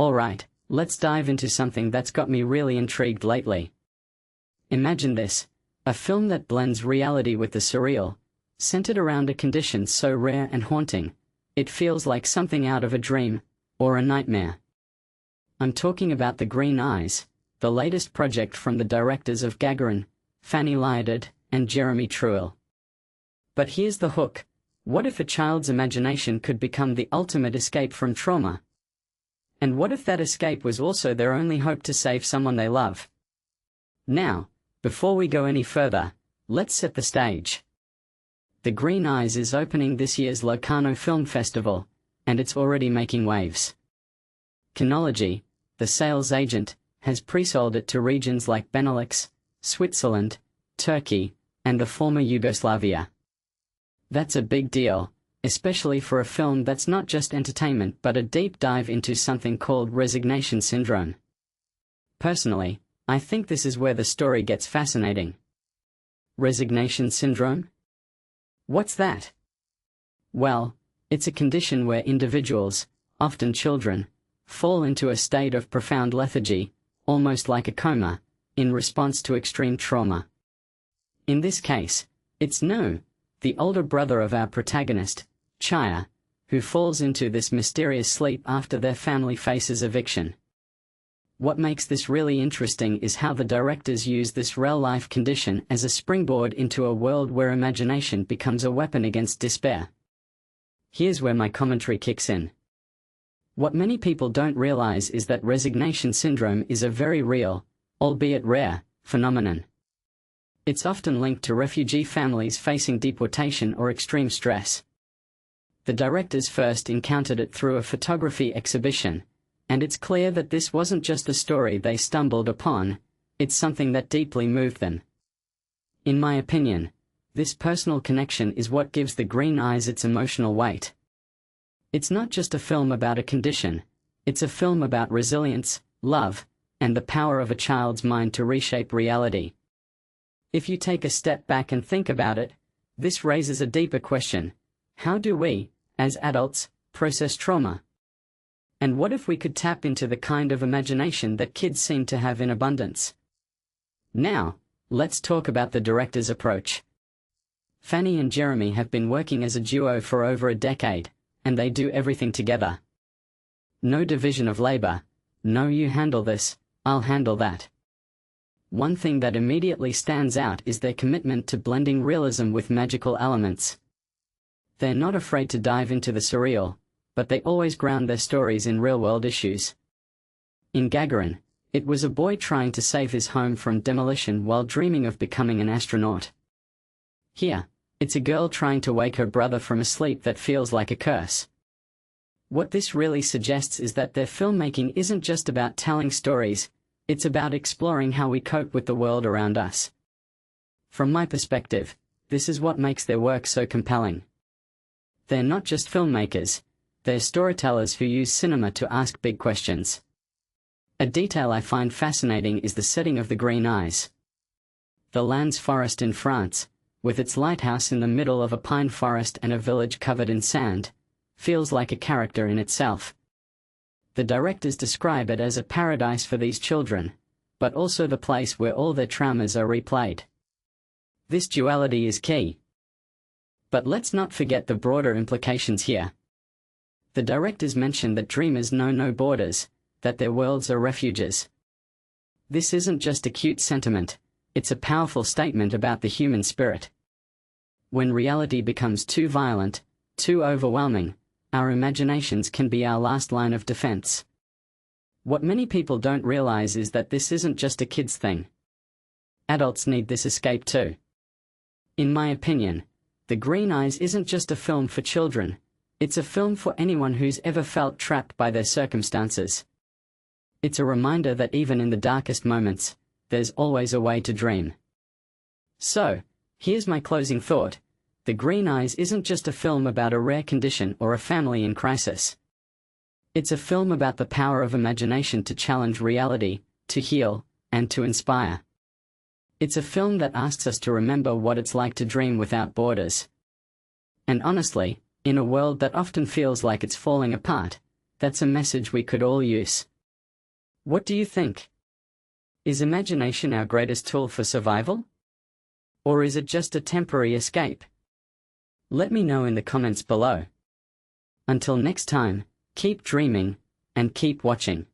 Alright, let's dive into something that's got me really intrigued lately. Imagine this, a film that blends reality with the surreal, centered around a condition so rare and haunting, it feels like something out of a dream, or a nightmare. I'm talking about The Green Eyes, the latest project from the directors of Gagarin, Fanny Liatard, and Jérémy Trouilh. But here's the hook: what if a child's imagination could become the ultimate escape from trauma? And what if that escape was also their only hope to save someone they love? Now, before we go any further, let's set the stage. The Green Eyes is opening this year's Locarno Film Festival, and it's already making waves. Kinology, the sales agent, has pre-sold it to regions like Benelux, Switzerland, Turkey, and the former Yugoslavia. That's a big deal, especially for a film that's not just entertainment but a deep dive into something called resignation syndrome. Personally, I think this is where the story gets fascinating. Resignation syndrome? What's that? Well, it's a condition where individuals, often children, fall into a state of profound lethargy, almost like a coma, in response to extreme trauma. In this case, it's No, the older brother of our protagonist, Chaya, who falls into this mysterious sleep after their family faces eviction. What makes this really interesting is how the directors use this real-life condition as a springboard into a world where imagination becomes a weapon against despair. Here's where my commentary kicks in. What many people don't realize is that resignation syndrome is a very real, albeit rare, phenomenon. It's often linked to refugee families facing deportation or extreme stress. The directors first encountered it through a photography exhibition, and it's clear that this wasn't just a story they stumbled upon, it's something that deeply moved them. In my opinion, this personal connection is what gives The Green Eyes its emotional weight. It's not just a film about a condition, it's a film about resilience, love, and the power of a child's mind to reshape reality. If you take a step back and think about it, this raises a deeper question: how do we, as adults, process trauma? And what if we could tap into the kind of imagination that kids seem to have in abundance? Now, let's talk about the director's approach. Fanny and Jérémy have been working as a duo for over a decade, and they do everything together. No division of labor, no you handle this, I'll handle that. One thing that immediately stands out is their commitment to blending realism with magical elements. They're not afraid to dive into the surreal, but they always ground their stories in real-world issues. In Gagarin, it was a boy trying to save his home from demolition while dreaming of becoming an astronaut. Here, it's a girl trying to wake her brother from a sleep that feels like a curse. What this really suggests is that their filmmaking isn't just about telling stories, it's about exploring how we cope with the world around us. From my perspective, this is what makes their work so compelling. They're not just filmmakers, they're storytellers who use cinema to ask big questions. A detail I find fascinating is the setting of The Green Eyes. The Landes forest in France, with its lighthouse in the middle of a pine forest and a village covered in sand, feels like a character in itself. The directors describe it as a paradise for these children, but also the place where all their traumas are replayed. This duality is key. But let's not forget the broader implications here. The directors mention that dreamers know no borders, that their worlds are refuges. This isn't just a cute sentiment, it's a powerful statement about the human spirit. When reality becomes too violent, too overwhelming, our imaginations can be our last line of defense. What many people don't realize is that this isn't just a kid's thing. Adults need this escape too. In my opinion, The Green Eyes isn't just a film for children, it's a film for anyone who's ever felt trapped by their circumstances. It's a reminder that even in the darkest moments, there's always a way to dream. So, here's my closing thought. The Green Eyes isn't just a film about a rare condition or a family in crisis. It's a film about the power of imagination to challenge reality, to heal, and to inspire. It's a film that asks us to remember what it's like to dream without borders. And honestly, in a world that often feels like it's falling apart, That's a message we could all use. What do you think? Is imagination our greatest tool for survival? Or is it just a temporary escape? Let me know in the comments below. Until next time, keep dreaming, and keep watching.